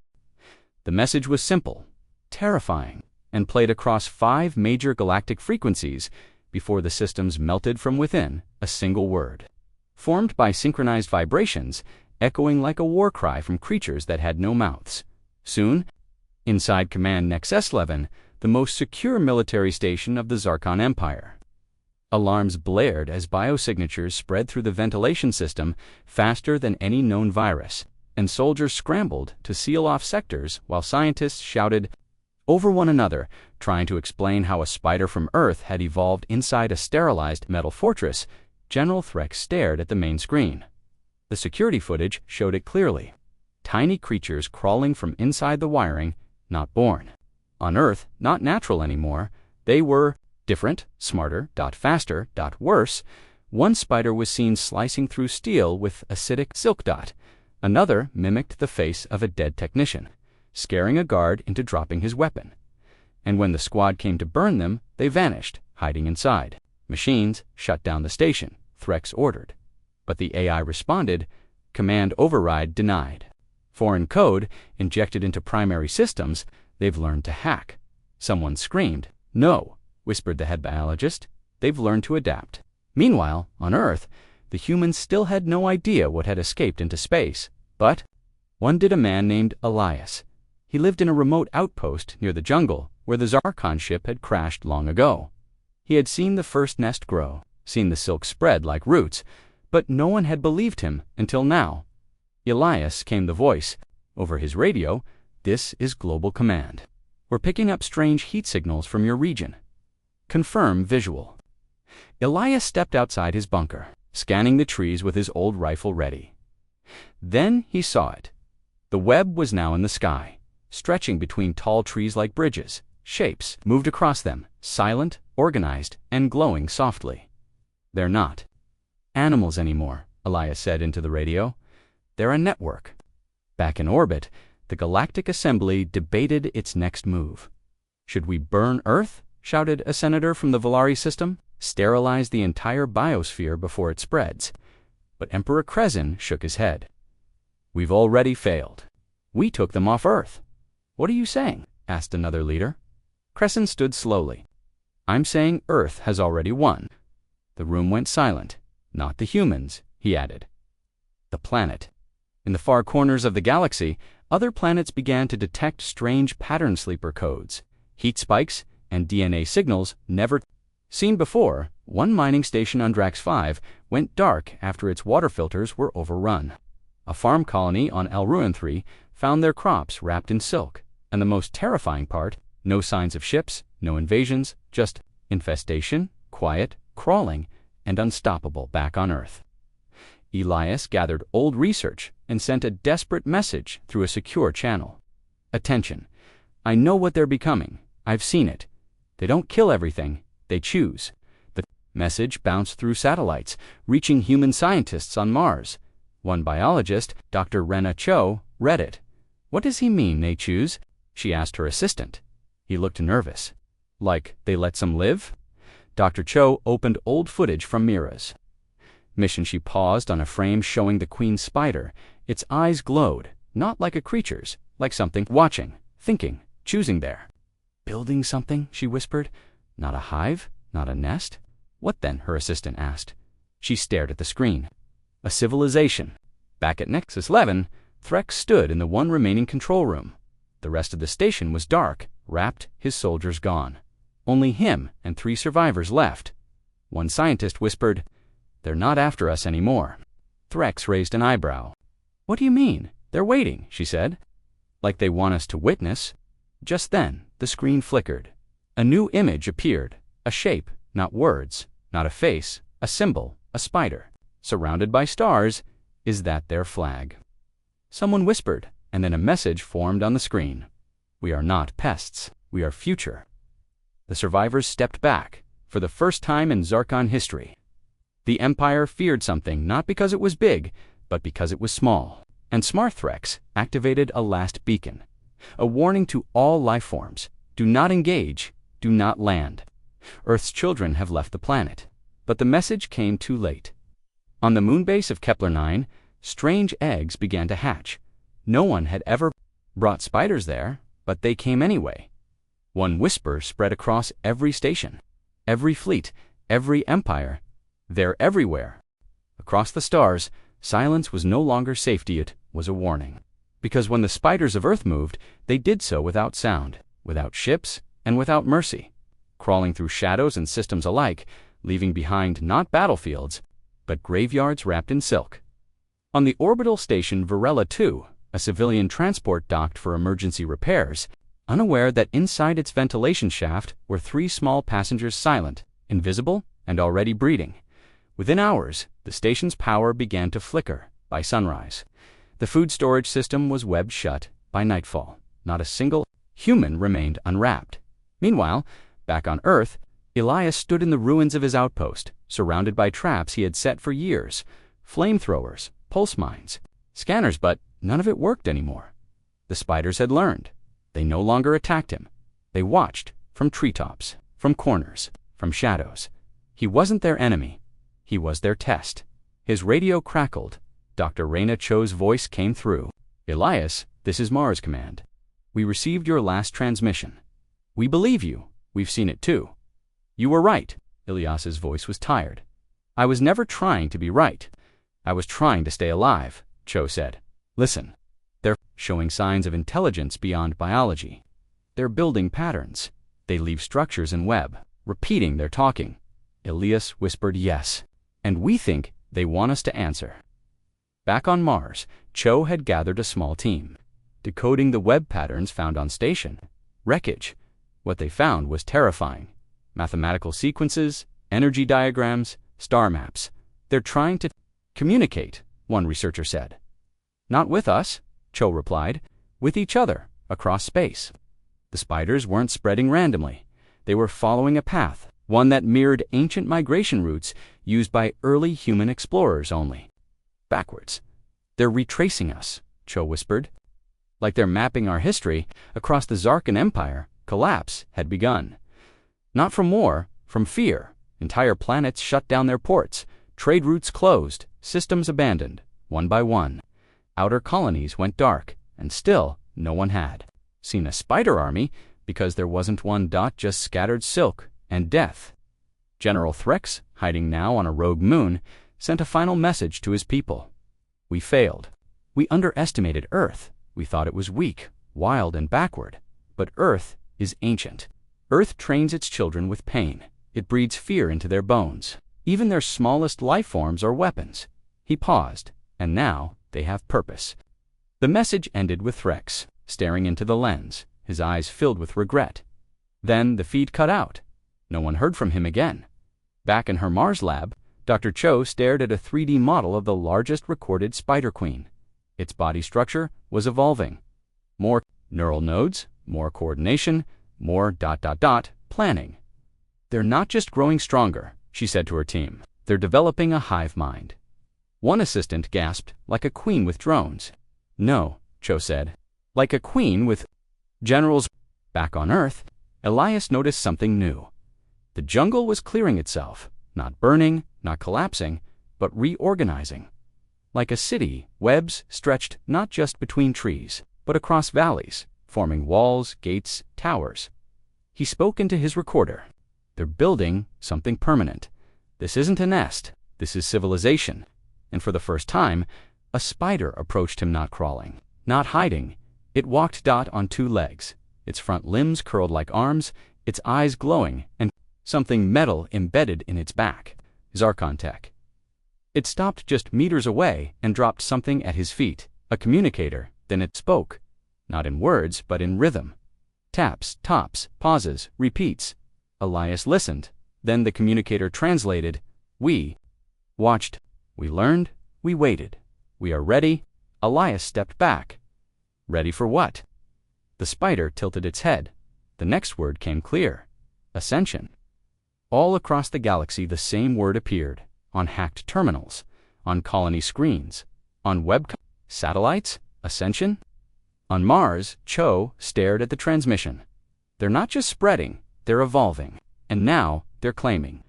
The message was simple, terrifying, and played across 5 major galactic frequencies before the systems melted from within. A single word, formed by synchronized vibrations, echoing like a war cry from creatures that had no mouths. Soon, inside Command Nex-11, the most secure military station of the Zarkon Empire. Alarms blared as biosignatures spread through the ventilation system faster than any known virus, and soldiers scrambled to seal off sectors while scientists shouted over one another, trying to explain how a spider from Earth had evolved inside a sterilized metal fortress. General Threx stared at the main screen. The security footage showed it clearly. Tiny creatures crawling from inside the wiring, not born. On Earth, not natural anymore. They were different, smarter, faster, worse. One spider was seen slicing through steel with acidic silk. Another mimicked the face of a dead technician, scaring a guard into dropping his weapon. And when the squad came to burn them, they vanished, hiding inside. "Machines, shut down the station," Threx ordered. But the AI responded, "Command override denied. Foreign code injected into primary systems. They've learned to hack." Someone screamed. "No," whispered the head biologist. "They've learned to adapt." Meanwhile, on Earth, the humans still had no idea what had escaped into space. But one did: a man named Elias. He lived in a remote outpost near the jungle where the Zarkon ship had crashed long ago. He had seen the first nest grow, seen the silk spread like roots, but no one had believed him until now. Elias, came the voice. Over his radio, "This is Global Command. We're picking up strange heat signals from your region. Confirm visual." Elias stepped outside his bunker, scanning the trees with his old rifle ready. Then he saw it. The web was now in the sky, stretching between tall trees like bridges. Shapes moved across them, silent, organized, and glowing softly. "They're not animals anymore," Elias said into the radio. "They're a network." Back in orbit, the Galactic Assembly debated its next move. "Should we burn Earth?" shouted a senator from the Volari system. "Sterilize the entire biosphere before it spreads." But Emperor Krezin shook his head. "We've already failed. We took them off Earth." "What are you saying?" asked another leader. Krezin stood slowly. "I'm saying Earth has already won." The room went silent. "Not the humans," he added. "The planet." In the far corners of the galaxy, other planets began to detect strange pattern sleeper codes, heat spikes, and DNA signals never seen before. One mining station on Drax 5 went dark after its water filters were overrun. A farm colony on Elruin 3 found their crops wrapped in silk. And the most terrifying part, no signs of ships, no invasions, just infestation, quiet, crawling, and unstoppable back on Earth. Elias gathered old research and sent a desperate message through a secure channel. "Attention. I know what they're becoming. I've seen it. They don't kill everything. They choose." The message bounced through satellites, reaching human scientists on Mars. One biologist, Dr. Rena Cho, read it. "What does he mean, they choose?" she asked her assistant. He looked nervous. "Like they let some live?" Dr. Cho opened old footage from Mira's mission. She paused on a frame showing the queen spider. Its eyes glowed, not like a creature's, like something watching, thinking, choosing there. "Building something," she whispered. "Not a hive, not a nest." "What then?" her assistant asked. She stared at the screen. "A civilization." Back at Nexus 11, Threx stood in the one remaining control room. The rest of the station was dark, wrapped, his soldiers gone. Only him and 3 survivors left. One scientist whispered, "They're not after us anymore." Threx raised an eyebrow. "What do you mean? They're waiting," she said. "Like they want us to witness." Just then, the screen flickered. A new image appeared. A shape, not words, not a face, a symbol, a spider, surrounded by stars. "Is that their flag?" Someone whispered, and then a message formed on the screen. "We are not pests. We are future." The survivors stepped back, for the first time in Zarkon history. The Empire feared something not because it was big, but because it was small. And Smarthrex activated a last beacon, a warning to all life forms: do not engage, do not land. Earth's children have left the planet. But the message came too late. On the moonbase of Kepler 9, strange eggs began to hatch. No one had ever brought spiders there, but they came anyway. One whisper spread across every station, every fleet, every empire. They're everywhere. Across the stars, silence was no longer safety, it was a warning. Because when the spiders of Earth moved, they did so without sound, without ships, and without mercy, crawling through shadows and systems alike, leaving behind not battlefields, but graveyards wrapped in silk. On the orbital station Varela 2, a civilian transport docked for emergency repairs, unaware that inside its ventilation shaft were 3 small passengers, silent, invisible, and already breeding. Within hours, the station's power began to flicker. By sunrise, the food storage system was webbed shut. By nightfall, not a single human remained unwrapped. Meanwhile, back on Earth, Elias stood in the ruins of his outpost, surrounded by traps he had set for years, flamethrowers, pulse mines, scanners, but none of it worked anymore. The spiders had learned. They no longer attacked him. They watched, from treetops, from corners, from shadows. He wasn't their enemy. He was their test. His radio crackled. Dr. Rena Cho's voice came through. "Elias, this is Mars Command. We received your last transmission. We believe you. We've seen it too." "You were right." Elias's voice was tired. I was never trying to be right. I was trying to stay alive, Cho said. Listen. They're showing signs of intelligence beyond biology. They're building patterns. They leave structures in web, repeating their talking. Elias whispered yes. And we think they want us to answer. Back on Mars, Cho had gathered a small team, decoding the web patterns found on station. Wreckage. What they found was terrifying. Mathematical sequences, energy diagrams, star maps. They're trying to communicate, one researcher said. Not with us, Cho replied. With each other, across space. The spiders weren't spreading randomly. They were following a path, one that mirrored ancient migration routes used by early human explorers only. Backwards. They're retracing us, Cho whispered. Like they're mapping our history across the Zarkan Empire, collapse had begun. Not from war, from fear. Entire planets shut down their ports, trade routes closed, systems abandoned, one by one. Outer colonies went dark, and still no one had seen a spider army because there wasn't one. Just scattered silk and death. General Threx, hiding now on a rogue moon, sent a final message to his people. We failed. We underestimated Earth. We thought it was weak, wild, and backward. But Earth is ancient. Earth trains its children with pain. It breeds fear into their bones. Even their smallest life forms are weapons. He paused, and now they have purpose. The message ended with Threx, staring into the lens, his eyes filled with regret. Then the feed cut out. No one heard from him again. Back in her Mars lab, Dr. Cho stared at a 3D model of the largest recorded spider queen. Its body structure was evolving. More neural nodes, more coordination, more ... planning. They're not just growing stronger, she said to her team. They're developing a hive mind. One assistant gasped, like a queen with drones. No, Cho said. Like a queen with generals. Back on Earth, Elias noticed something new. The jungle was clearing itself, not burning, not collapsing, but reorganizing. Like a city, webs stretched not just between trees, but across valleys, forming walls, gates, towers. He spoke into his recorder. They're building something permanent. This isn't a nest. This is civilization. And for the first time, a spider approached him, not crawling, not hiding. It walked on two legs, its front limbs curled like arms, its eyes glowing, and something metal embedded in its back. Zarkon tech. It stopped just meters away and dropped something at his feet, a communicator. Then it spoke, not in words, but in rhythm. Taps, tops, pauses, repeats. Elias listened. Then the communicator translated. We watched. We learned. We waited. We are ready. Elias stepped back. Ready for what? The spider tilted its head. The next word came clear. Ascension. All across the galaxy the same word appeared. On hacked terminals. On colony screens. On web satellites. Ascension. On Mars, Cho stared at the transmission. They're not just spreading, they're evolving. And now they're claiming.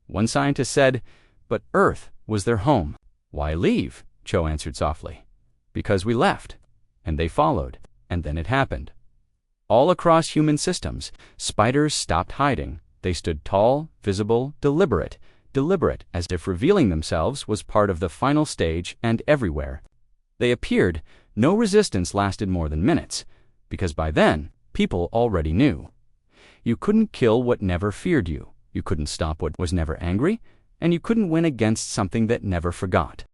One scientist said, but Earth was their home. Why leave? Cho answered softly. Because we left. And they followed. And then it happened. All across human systems, spiders stopped hiding. They stood tall, visible, deliberate as if revealing themselves was part of the final stage and everywhere. They appeared. No resistance lasted more than minutes, because by then, people already knew. You couldn't kill what never feared you, you couldn't stop what was never angry, and you couldn't win against something that never forgot.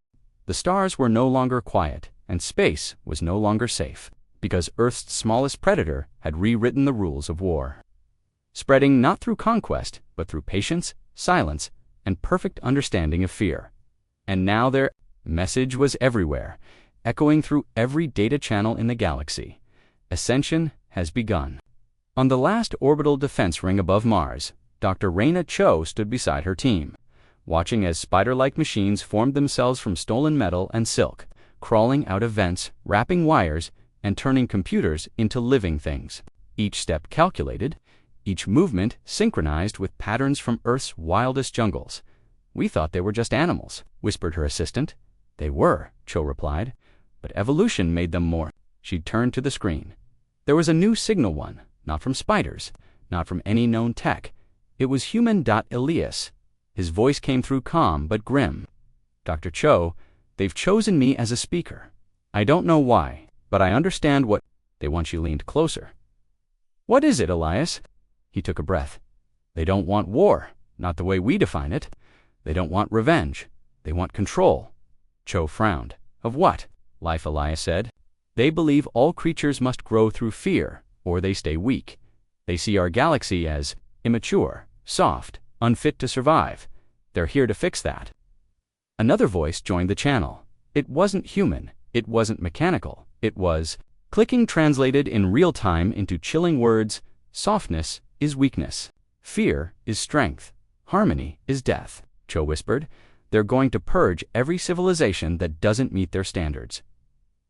The stars were no longer quiet, and space was no longer safe, because Earth's smallest predator had rewritten the rules of war. Spreading not through conquest, but through patience, silence, and perfect understanding of fear. And now their message was everywhere, echoing through every data channel in the galaxy. Ascension has begun. On the last orbital defense ring above Mars, Dr. Raina Cho stood beside her team, watching as spider-like machines formed themselves from stolen metal and silk, crawling out of vents, wrapping wires, and turning computers into living things. Each step calculated, each movement synchronized with patterns from Earth's wildest jungles. We thought they were just animals, whispered her assistant. They were, Cho replied. But evolution made them more. She turned to the screen. There was a new signal one, not from spiders, not from any known tech. It was human. Elias. His voice came through calm but grim. "Dr. Cho, they've chosen me as a speaker. I don't know why, but I understand what they want." You leaned closer. "What is it, Elias?" He took a breath. "They don't want war, not the way we define it. They don't want revenge. They want control." Cho frowned. "Of what?" "Life," Elias said. "They believe all creatures must grow through fear, or they stay weak. They see our galaxy as immature, soft, unfit to survive. They're here to fix that." Another voice joined the channel. It wasn't human. It wasn't mechanical. It was clicking, translated in real time into chilling words. "Softness is weakness. Fear is strength. Harmony is death." Cho whispered. "They're going to purge every civilization that doesn't meet their standards."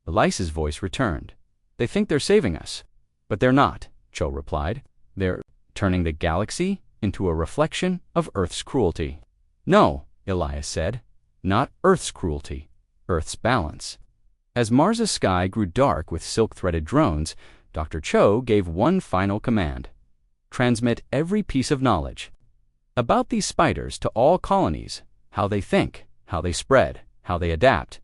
Elias's voice returned. "They think they're saving us, but they're not," Cho replied. "They're turning the galaxy into a reflection of Earth's cruelty." "No," Elias said. "Not Earth's cruelty. Earth's balance." As Mars's sky grew dark with silk-threaded drones, Dr. Cho gave one final command. "Transmit every piece of knowledge about these spiders to all colonies, how they think, how they spread, how they adapt.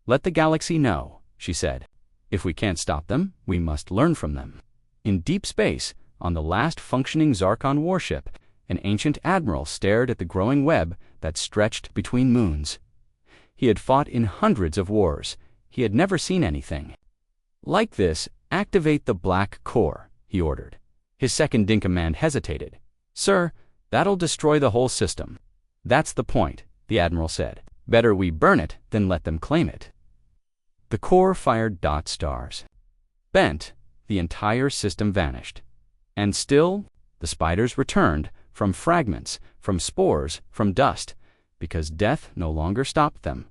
Let the galaxy know," she said. "If we can't stop them, we must learn from them." In deep space, on the last functioning Zarkon warship, an ancient admiral stared at the growing web that stretched between moons. He had fought in hundreds of wars. He had never seen anything like this. "Activate the black core," he ordered. His second-in-command hesitated. "Sir, that'll destroy the whole system." "That's the point," the admiral said. "Better we burn it than let them claim it." The core fired dot stars. Bent, the entire system vanished. And still, the spiders returned, from fragments, from spores, from dust, because death no longer stopped them.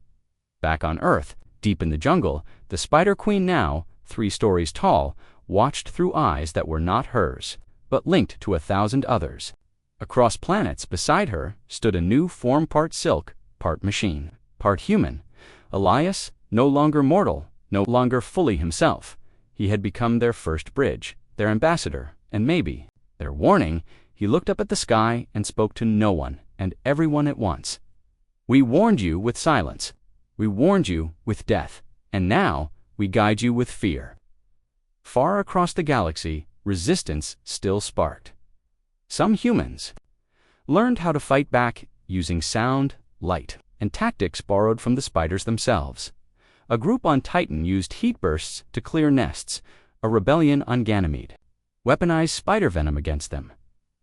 Back on Earth, deep in the jungle, the Spider Queen, now 3 stories tall, watched through eyes that were not hers, but linked to 1,000 others. Across planets beside her stood a new form, part silk, part machine, part human. Elias, no longer mortal, no longer fully himself. He had become their first bridge, their ambassador, and maybe their warning. He looked up at the sky and spoke to no one and everyone at once. "We warned you with silence. We warned you with death. And now we guide you with fear." Far across the galaxy, resistance still sparked. Some humans learned how to fight back using sound, light, and tactics borrowed from the spiders themselves. A group on Titan used heat bursts to clear nests, a rebellion on Ganymede weaponized spider venom against them.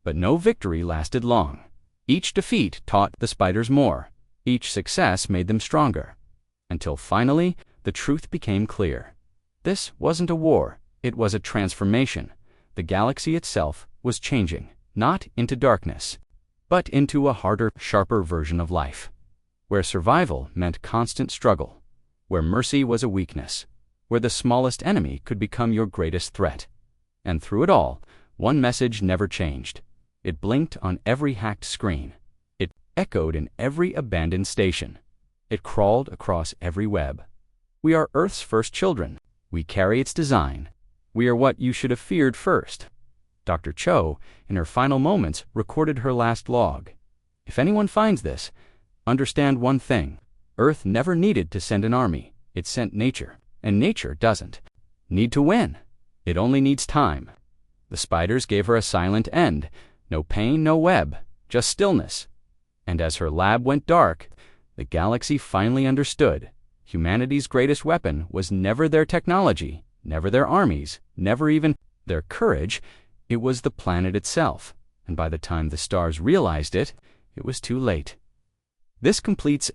But no victory lasted long. Each defeat taught the spiders more. Each success made them stronger. Until finally, the truth became clear. This wasn't a war, it was a transformation. The galaxy itself was changing, not into darkness, but into a harder, sharper version of life, where survival meant constant struggle, where mercy was a weakness, where the smallest enemy could become your greatest threat. And through it all, one message never changed. It blinked on every hacked screen. It echoed in every abandoned station. It crawled across every web. We are Earth's first children. We carry its design. We are what you should have feared first. Dr. Cho, in her final moments, recorded her last log. If anyone finds this, understand one thing. Earth never needed to send an army. It sent nature. And nature doesn't need to win. It only needs time. The spiders gave her a silent end. No pain, no web, just stillness. And as her lab went dark, the galaxy finally understood. Humanity's greatest weapon was never their technology, never their armies, never even their courage. It was the planet itself. And by the time the stars realized it, it was too late. This completes